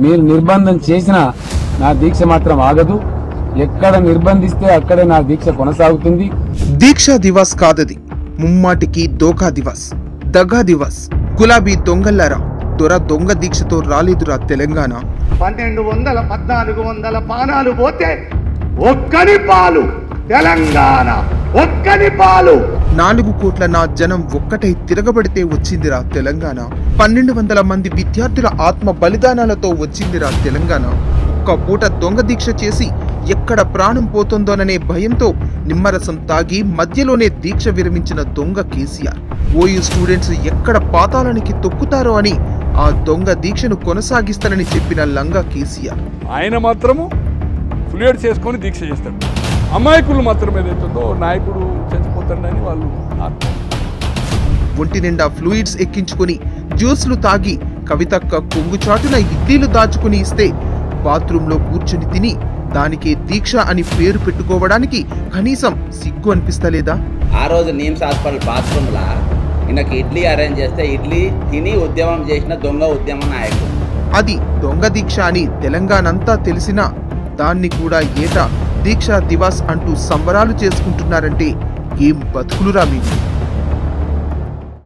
మీరు నిర్బంధం చేసినా నా దీక్ష మాత్రం ఆగదు. ఎక్కడ నిర్బంధిస్తే అక్కడే నా దీక్ష కొనసాగుతుంది. దీక్షా దివాస్ కాదది, ముమ్మాటికి దోకా దివాస్, దగా దివాస్. గులాబీ దొంగల్లారా, దొర దొంగ దీక్షతో రాలేదురా తెలంగాణ. 1200 1400 పానాలు పోతే ఒక్కని పాలు తెలంగాణ, ఒక్కని పాలు. 4 కోట్ల నా జనం ఒక్కటై తిరగబడితే వచ్చిందిరా తెలంగాణ. 1200 మంది విద్యార్థుల ఆత్మ బలిదానాలతో వచ్చిందిరా తెలంగాణ. ఒక్క పూట దొంగ దీక్ష చేసి ఎక్కడ ప్రాణం పోతుందోననే భయంతో నిమ్మరసం తాగి మధ్యలోనే దీక్ష విరమించిన దొంగ కేసీఆర్. ఓయూ స్టూడెంట్స్ ఎక్కడ పాతాళానికి తొక్కుతారో అని ఆ దొంగ దీక్షను కొనసాగిస్తానని చెప్పిన లంగా కేసీఆర్. ఆయన మాత్రము ఫ్లూయిడ్ చేసుకొని దీక్ష చేస్తాడు. అమాయకులు మాత్రం ఏదైతుందో నాయకుడు చచ్చిపోతాడని వాళ్ళు ఒంటి నిండా ఫ్లూయిడ్స్ ఎక్కించుకుని జ్యూస్లు తాగి కవితక్క కొంగుచాటున ఇడ్లీలు దాచుకుని ఇస్తే బాత్రూంలో కూర్చుని తిని దానికే దీక్ష అని పేరు పెట్టుకోవడానికి కనీసం సిగ్గు అనిపిస్తలేదా? ఆ రోజు నీమ్స్ హాస్పిటల్ బాత్రూంలా ఈయనకి ఇడ్లీ అరేంజ్ చేస్తే ఇడ్లీ తిని ఉద్యమం చేసిన దొంగ ఉద్యమ నాయకుడు. అది దొంగ దీక్ష అని తెలంగాణంతా తెలిసినా దాన్ని కూడా ఏటా దీక్షా దివాస్ అంటూ సంబరాలు చేసుకుంటున్నారంటే ఏం బతుకులురా మీకు.